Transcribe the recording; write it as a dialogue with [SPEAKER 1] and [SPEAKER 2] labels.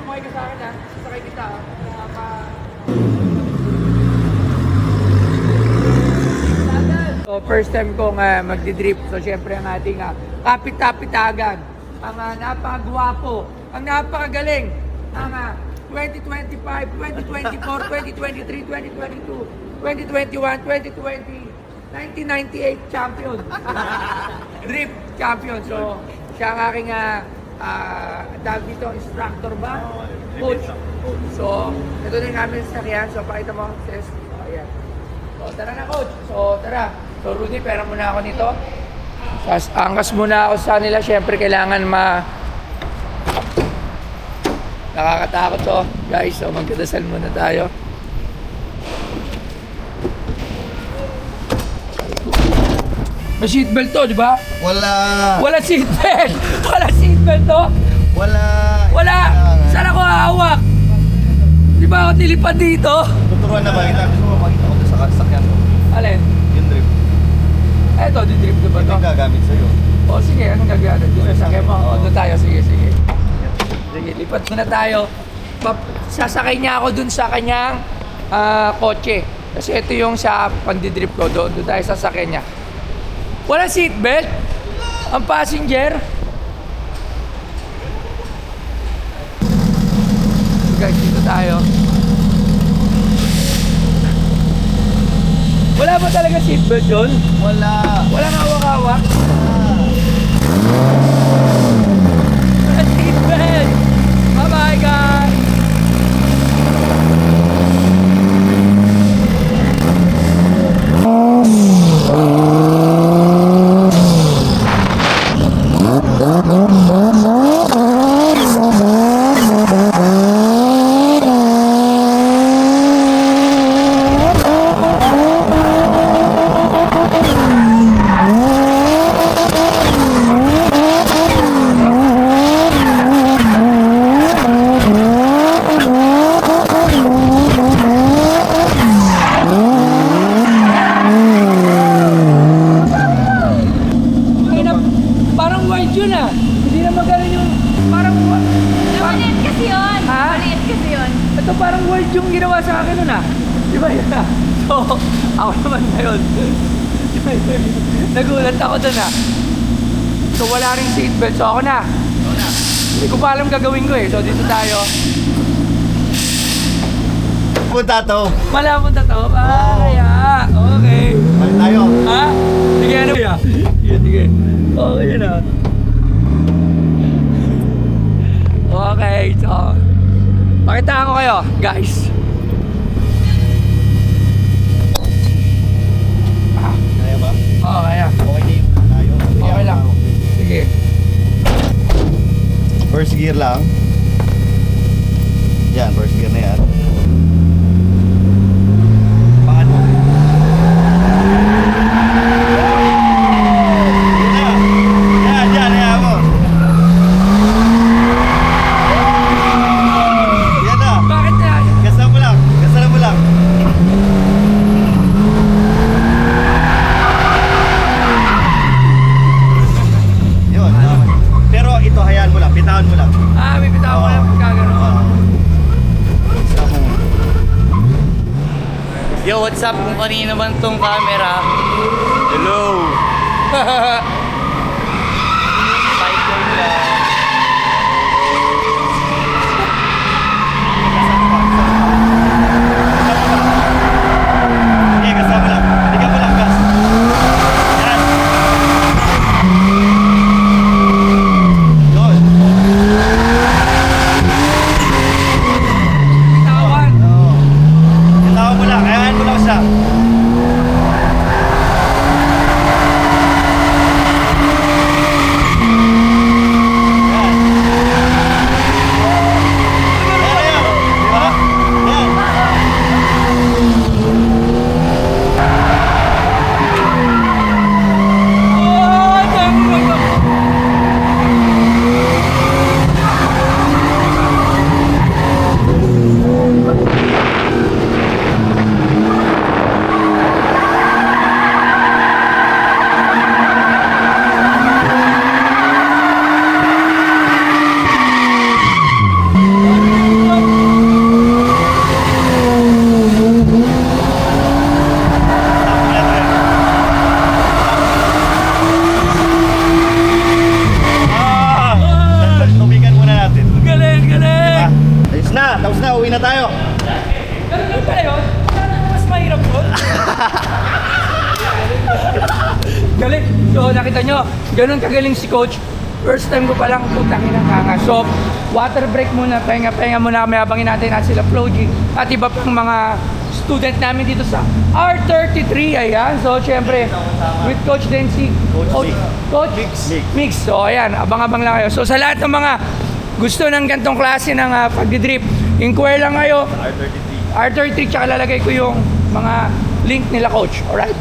[SPEAKER 1] sumakay ka sa akin ha. Sasakay kita ha. So, first time kong magdi-drip. So, syempre ang ating kapit-kapitagan. Ang napakagwapo, ang napakagaling, ang 2025, 2024, 2023, 2022, 2021, 2020, 1998 champion. Drip champion. So, siya ang aking tawag dito, instructor ba? Coach. So, ito na yung aming sakyan. So, pakita mo, sis. So, ayan. So, tara na, coach. So, tara. So, Rudy, pera muna ako nito. Angkas muna ako sa nila. Siyempre, kailangan nakakatakot to. Guys, so, magkadasal muna tayo. May seatbelt to, di ba?
[SPEAKER 2] Wala.
[SPEAKER 1] Wala seatbelt. Wala seatbelt to.
[SPEAKER 2] Wala.
[SPEAKER 1] Wala. Saan ako hahawak? Di ba ako nilipad dito?
[SPEAKER 2] Tuturuan na ba kita? Gusto mo makita ko sa sakyan mo?
[SPEAKER 1] Alin?
[SPEAKER 2] Yung drip.
[SPEAKER 1] Eto, di-drip na ba
[SPEAKER 2] Ito
[SPEAKER 1] to?
[SPEAKER 2] yung gagamit sa'yo.
[SPEAKER 1] O sige, anong gagamit? Doon sa sakyan mo. O, doon tayo. Sige, sige. Sige, lipat muna tayo. Sasakay niya ako doon sa kanyang kotse. Kasi ito yung sa pandidrip ko. Doon tayo sasakay niya. Wala seatbelt? Ang passenger? Guys, dito tayo. Wala ba talaga seatbelt yun?
[SPEAKER 2] Wala.
[SPEAKER 1] Walang hawak-hawak? Wala seatbelt! Bye-bye, guys! Ito parang wild yung ginawa sa akin nun Di ba yun So, ako naman ngayon. Nagulat ako dun So, wala rin seatbelt. So, ako na. Hindi ko pa alam gagawin ko So, dito tayo.
[SPEAKER 2] Punta to.
[SPEAKER 1] Malapunta to? Kaya. Okay.
[SPEAKER 2] Balik tayo.
[SPEAKER 1] Ha? Sige, ano kaya? Sige. Okay yun Okay, so pakita ko kayo, guys.
[SPEAKER 2] Kaya ba?
[SPEAKER 1] Oo, kaya.
[SPEAKER 2] Okay din. Tayo.
[SPEAKER 1] Okay lang. Sige.
[SPEAKER 2] First gear lang. Yan, first gear na yan. Pangan mo. Yan, yan mo. Yan na.
[SPEAKER 1] Bakit na?
[SPEAKER 2] Gasan mo lang. Gasan mo lang. Yun. Pero ito, hayaan mo lang. Pitawan mo lang.
[SPEAKER 1] May bitaw ko lang pagkagano.
[SPEAKER 3] Yo, what's up? Kung kanina man tong camera. Hello! Cycle lang.
[SPEAKER 2] Sige, kasama lang. Bigyan mo lang gas. Yan. Yun.
[SPEAKER 1] Bitawan.
[SPEAKER 2] Oo. Bitawan mo lang. Hayaan mo lang siya. Uwi na tayo.
[SPEAKER 1] Ganun lang tayo. Sana mas mahirap po. Galing. So nakita nyo, ganun kagaling si Coach. First time ko palang putangin ang hanga. So, water break muna, pahinga muna kami habang natin na sila Flo G at iba pang mga student namin dito sa R33. Ayan. So, syempre, with Coach Densi, Coach Mix. So, ayan, abang-abang lang kayo. So, sa lahat ng mga gusto ng gantong klase ng pagdidrip, inquire lang kayo. R33, tsaka lalagay ko yung mga link nila Coach. Alright?